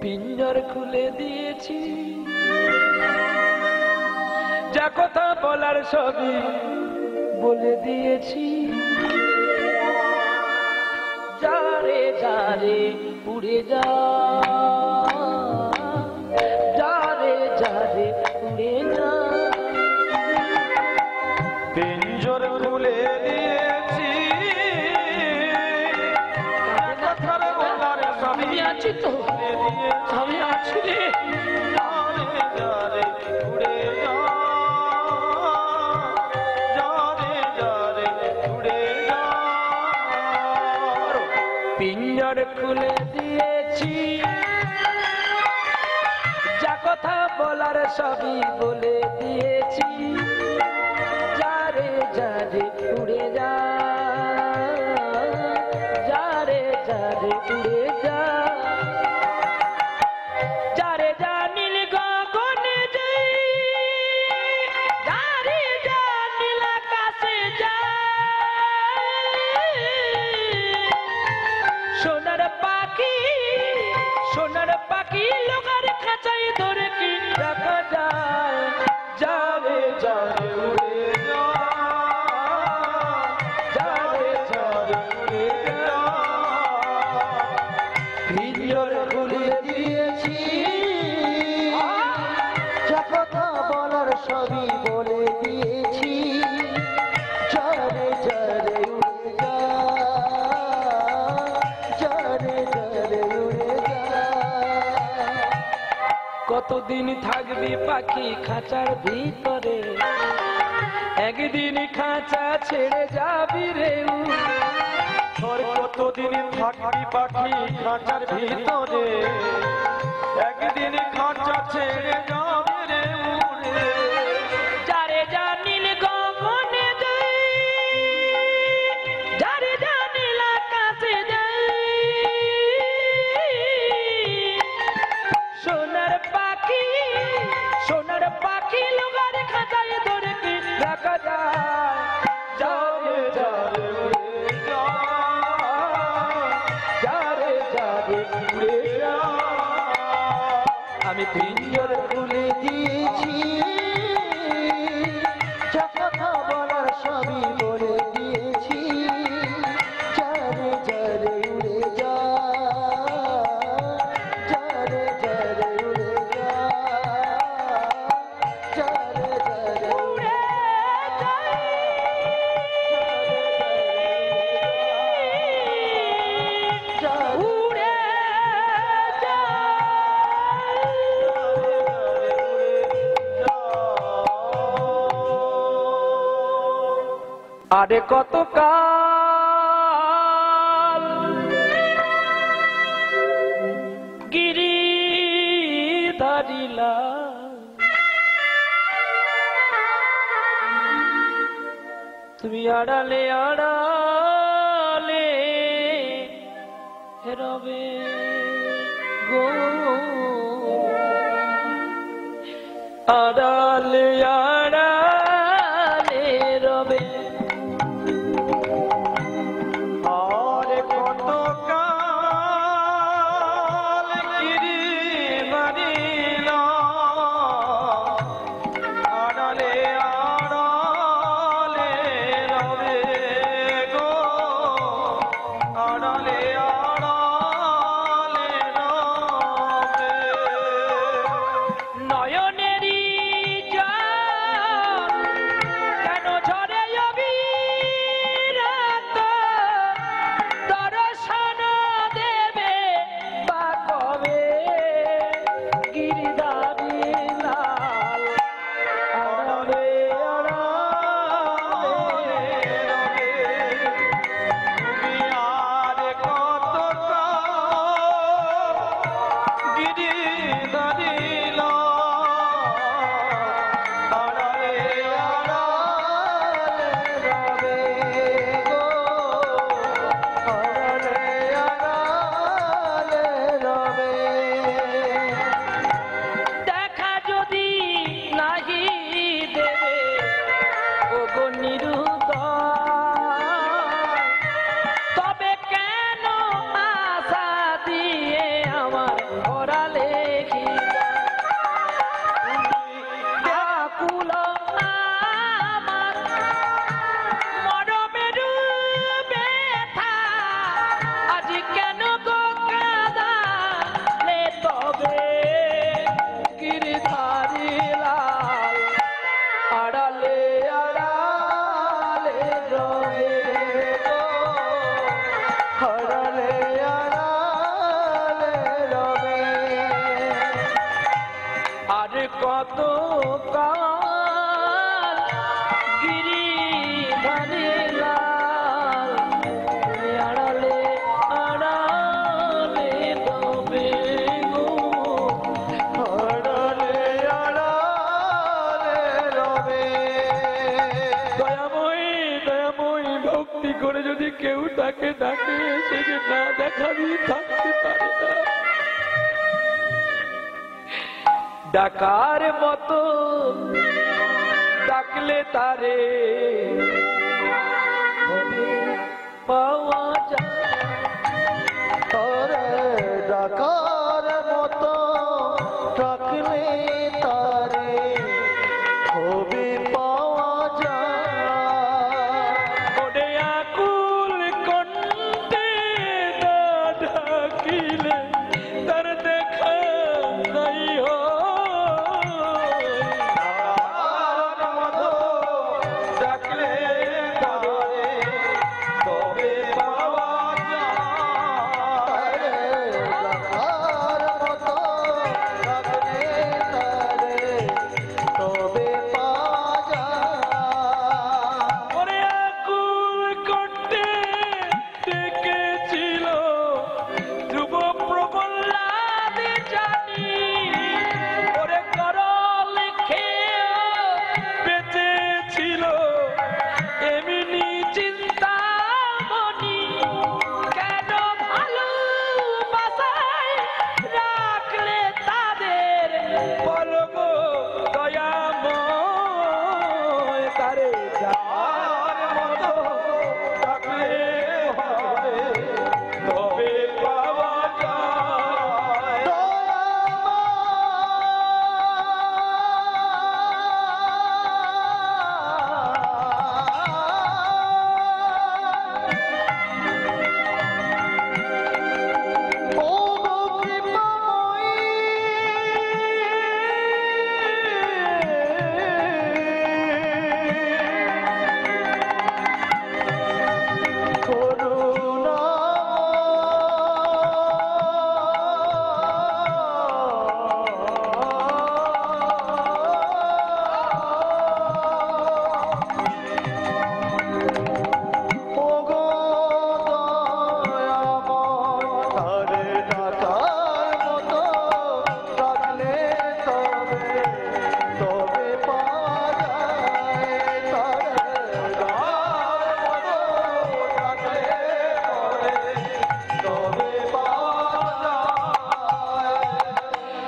পিঞ্জর খুলে দিয়েছি, যা কথা বলার সবই বলে দিয়েছি। যারে যারে উড়ে যা, যারে যারে উড়ে যা। পিঞ্জর খুলে দিয়েছি, কথার বলার সবই আছি তো, আমি আছি রে। যারে যারে উড়ে যা, যারে যারে উড়ে যা। পিঞ্জর খুলে দিয়েছি, যা কথা বলার সবই বলে দিয়েছি। যারে যারে উড়ে যা, যারে যারে উড়ে যা। যারে যা নীল গগনে যাই, যারে যা নীল আকাশে যায়। সোনার পাখি, সোনার পাখি লোকার খাঁচায় ধরে কি রাখা যায়। যারে যারে উড়ে যা, যারে যারে উড়ে যা। পিঞ্জর খুলে দিয়েছি, যা কথা বলার সবই বলে দিয়েছি। যারে যারে উড়ে যা, যারে যারে উড়ে যা। কতদিন থাকবি পাখি খাঁচার ভিতরে, একদিন খাঁচা ছেড়ে যাবি রে। তোর কতদিন থাকবি পাখি খাঁচার ভিতরে, একদিন খাঁচা ছেড়ে যাবে রে উড়ে। যারে যা নীল গগনে যাই, যারে যা নীল আকাশে যাই। সোনার পাখি, সোনার পাখি লোকার খাঁচায় ধরে কি রাখা যায়। যারে যারে উড়ে যা, যারে যারে উড়ে যা। আমি পিঞ্জর খুলে দিয়েছি, যা কথা বলার সবই বলে দিয়েছি। যারে যারে উড়ে যা, যারে যারে উড়ে যা, যারে যারে উড়ে উড়ে যা। আরে কত কাল গিরি ধারিলা, তুমি আড়ালে আড়ালে রবে গো, আড়ালে আড়ালে রবে। আরে কত কাল গিরি বাড়িলা, আড়ালে আড়ালে রবে গো, আড়ালে আড়ালে রবে। নয়নেরই জল কত কাল গিরিধারী লাল আড়ালে আড়ালে তবে গো আড়ালে আড়ালে রবে। দয়াময়ী দয়াময়ী ভক্তি করে যদি কেউ তাকে ডাকে সে যে না দেখাবি থাকতে পারে না। ডাকার মতো ডাকলে তারে পাওয়া যায়। তারে ডাকার মতো ডাকলে তারে হবে পাওয়া যায়। ওরে আকুল কণ্ঠে না ডাকিলে তার দেখা নাই হয়। তার মতো ডাকলে তারে তবে পাওয়া যায়। তারে ডাকার মতো ডাকলে তারে তবে পাওয়া যায়। ওরে আকুল কণ্ঠে ডেকেছিল ধ্রুব প্রবল্লাদ জানি। ওরে করল খেয়ে বেঁচেছিল এমনি চিন্তামণি। কেন ভালোবাসায় রাখলে তাদের বলবো দয়াময়। তারে তার মতো ডাকলে হবে তবে পাওয়া যায়।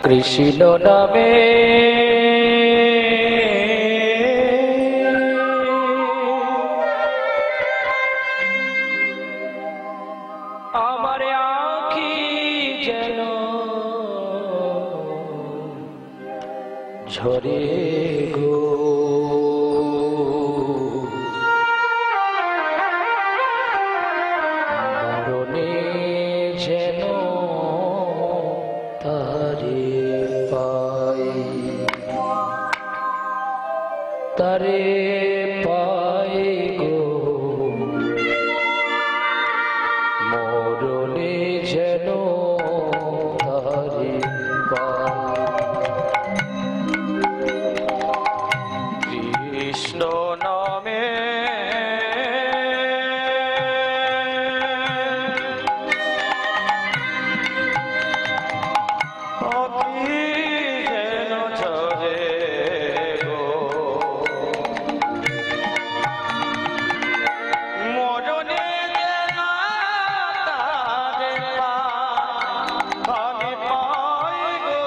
কৃষ্ণ নামে আমার আঁখি যেন ঝরে গো। মরণে যেন তারে পাই তারে পাই গো। মরণে যেন তারে পাই। কৃষ্ণ নামে আঁখি যেন ঝরে গো। মরণে যেন তারে আমি পাই গো।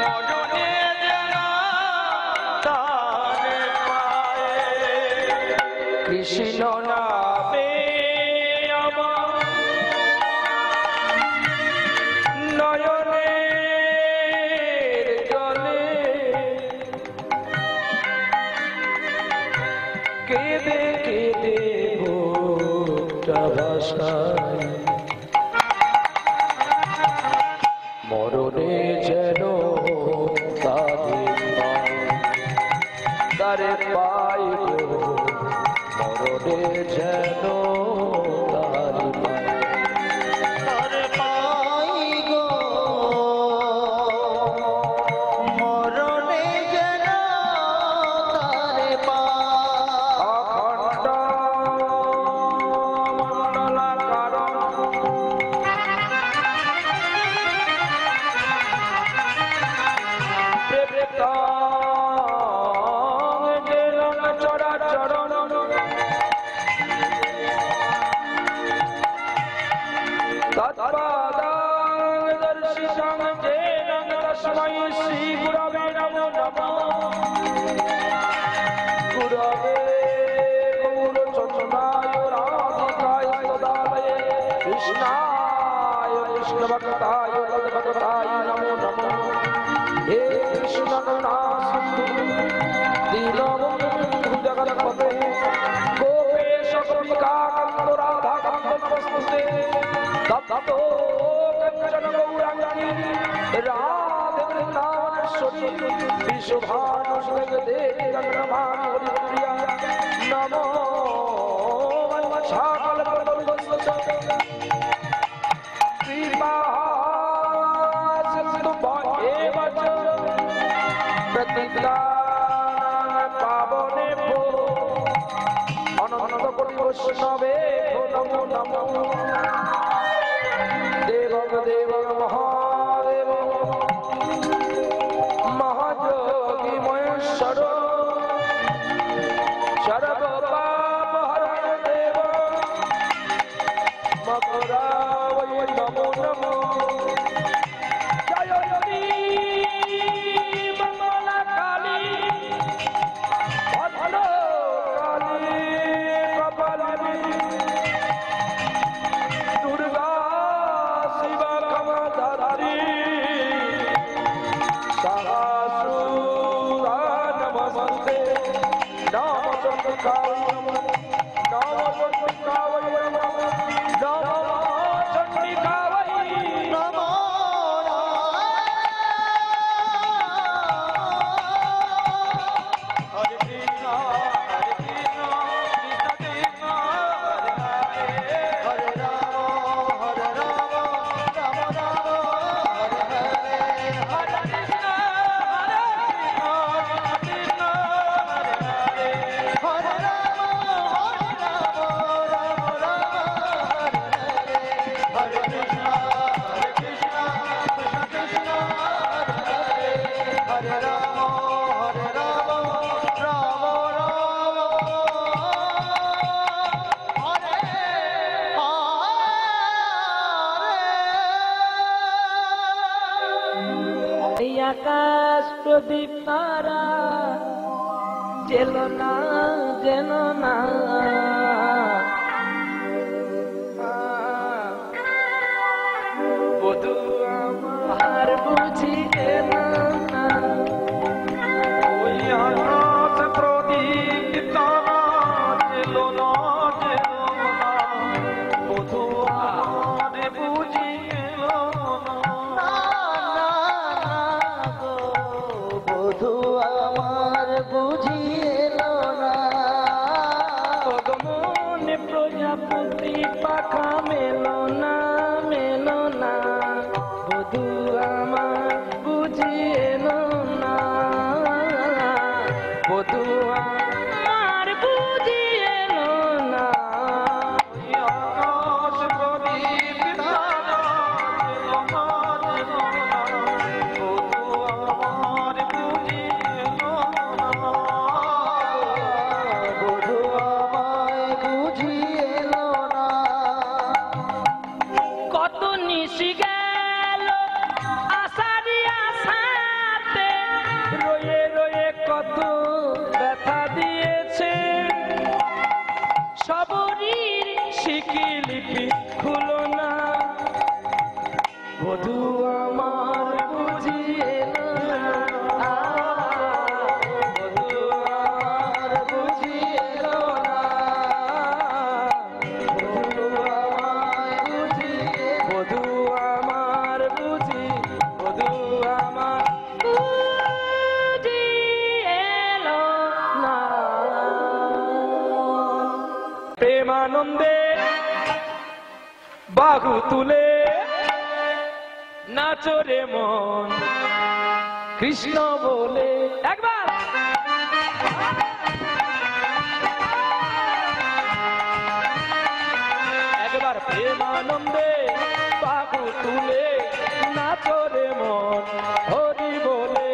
মরণে যেন তারে পাই। কৃষ্ণ নামে আমার নয়নের জলে কেঁদে কেঁদে বুকটা ভাসায়। মরণে যেন তারে পাই তারে পাই গো। মরণে যেন তারে পাই তারে পাই গো। तत्पादां दर्शितं येन तस्मै श्री गुरवे नमो नमः गुरवे गौरचन्द्राय राधिकाय सदालये कृष्णाय कृष्णभक्ताय तद्भक्ताय नमो नमः हे कृष्ण करुणा सिन्धु दीनबन्धु जगत्पते गोपेश गोपिकाकान्त राधाकान्त नमस्ते ततो कंचन गौरांगी राधे वृंदावनेश्वरी विश्वभानुसुते देवी गंगमानि हरिप्रिया नमो वत्सकल्पतरुवत्सते कृपा सिन्धु एव च प्रतिज्ञानां पावनेभ्यो अनन्तकोटि वैष्णवेभ्यो नमो नमः देवं देवं महादेव महायोगी महेश्वर सर्वपापहरण देव मकरावै नमो नमः जय श्री मंगला काली भद्रकाली कपालिनी दुर्गा शिवा कमलधारी सहस्रा नमस्ते नमो चंडिकाय नमो चंडिकाय नमो चंडिकाय नमो हरे कृष्ण कृष्ण कृष्ण हरे राम राम राम हरे हरे हरे कृष्ण कृष्ण हरे हरे राम राम राम हरे कृष्ण कृष्ण कृष्ण हरे राम राम এই আকাশ প্রদীপ তারা জেল না যেন না বধু আমার বুঝি এলো না ওই আকাশ প্রদীপ তারা জেলো না বধূ আমার বুঝি এলো না বধু আমার বুঝিয়েলো না মনে প্রজাপতি পাখা মেলো না বধু আমার বুঝিয়েলো না বধু আমার বুঝিয়েলো না আকাশ প্রদীপ তারা জেলো না বধূ আমার বুঝি এলো না বধু আমায় বুঝিয়েলো না কত নিশি গেল আষাঢ়ি আষাঢ়ে রয়ে রয়ে কত ব্যথা দিয়েছে সবরীর শিকিলিপি খুলো না বধু আমার বুঝিয়েলো না বধু আমার বুঝিয়েলো না বধু আমায় বুঝিয়ে বধু আমার বুঝি বধু আমার বুঝিয়েলো না প্রেমানন্দে বাহু তুলে নাচো রে মন কৃষ্ণ বলে একবার একবার প্রেমানন্দে বাহু তুলে নাচো রে মন হরি বলে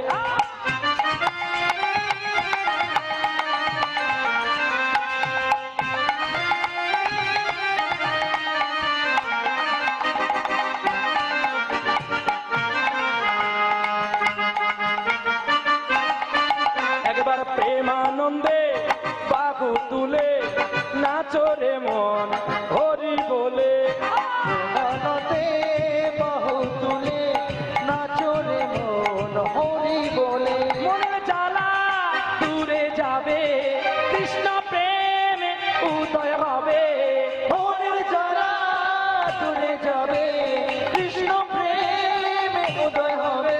দূরে যাবে কৃষ্ণ প্রেমে উদয় হবে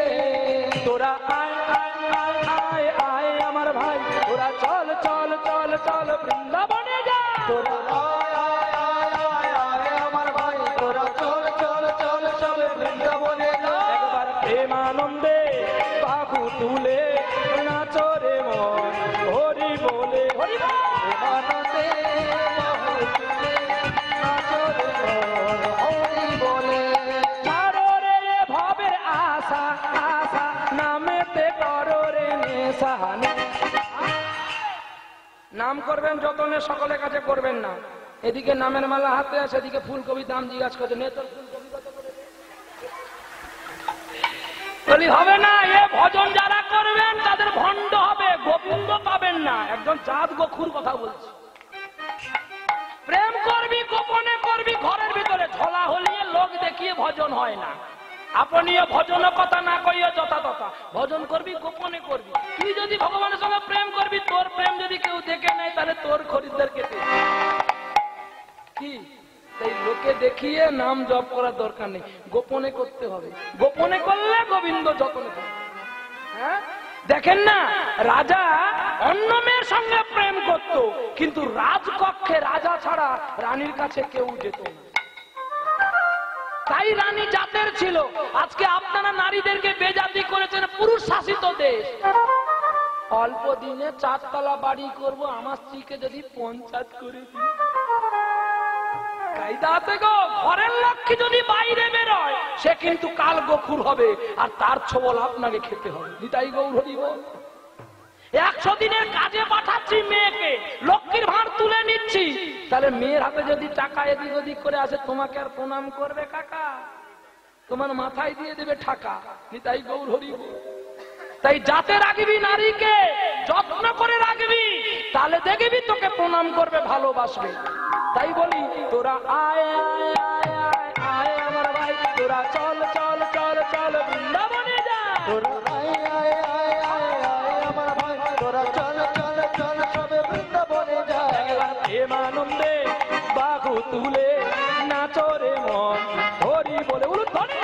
তোরা আয় আয় আয় আয় আয় আমার ভাই তোরা চল চল চল চল বৃন্দাবনে যা তোরা আয় আয় আয় আয় আয় আমার ভাই তোরা চল চল চল চল বৃন্দাবনে যা একবার প্রেমানন্দে বাহু তুলে নাচো রে মন হরি বলে হরি বল। আনন্দে বাহু তুলে নাচো রে মন হরি বলে ছাড়ো রে এ ভবের আশা আশা নামেতে করো রে নেশা নাম করবেন যতনে সকলের কাছে করবেন না এদিকে নামের মালা হাতে আছে এদিকে ফুলকপি দাম জিজ্ঞাসা করছে নে তোর ফুলকপি কত করে দে? বলি হবে না এ ভজন যারা করবেন তাদের ভণ্ড হবে গোবিন্দ পাবেন না একজন চাঁদ গোখুর কথা বলছি প্রেম করবি গোপনে করবি ঘরের ভিতরে ঝোলা হলিয়ে লোক দেখিয়ে ভজন হয় না আপনিও ভজন কথা না কইয়া যথা তথা ভজন করবি গোপনে করবি তুই যদি ভগবানের সঙ্গে প্রেম করবি তোর প্রেম যদি কেউ দেখে নেয় তাহলে তোর খরিদ্দার কেটে কি তাই লোকে দেখিয়ে নাম জপ করার দরকার নেই গোপনে করতে হবে গোপনে করলে গোবিন্দ যতনে করবে হ্যাঁ দেখেন না রাজা অন্য মেয়ের সঙ্গে প্রেম করত কিন্তু রাজকক্ষে রাজা ছাড়া রানীর কাছে কেউ যেত না তাই রানী জাতের ছিল আজকে আপনারা নারীদেরকে বেজাতি করেছেন পুরুষ শাসিত দেশ অল্প দিনে 4 তলা বাড়ি করব আমার স্ত্রীকে যদি 50 করে দিই কায়দাতে গো ঘরের লক্ষ্মী যদি বাইরে বেরোয় সে কিন্তু কাল গোখুর হবে আর তার ছবল আপনাকে খেতে হবে নিতাই গৌর হরি বল 100 দিনের কাজে পাঠাচ্ছি মেয়েকে লক্ষ্মীর ভাঁড় তুলে নিচ্ছি তাহলে মেয়ের হাতে যদি টাকা এদিক ওদিক করে আসে তোমাকে আর প্রণাম করবে কাকা তোমার মাথায় দিয়ে দেবে ঠাকা নিতাই গৌর হরি বল তাই যাতে রাখবি নারীকে যত্ন করে রাখবি তাহলে দেখবি তোকে প্রণাম করবে ভালোবাসবে তাই বলি তোরা আয় আয় আয় আয় আয় আমার ভাই তোরা চল চল চল চল বৃন্দাবনে যা তোরা আয় আয় আয় আয় আয় আমার ভাই তোরা চল চল চল সবে বৃন্দাবনে যা একবার প্রেমানন্দে বাহু তুলে নাচো রে মন হরি বলে বলুন ধরে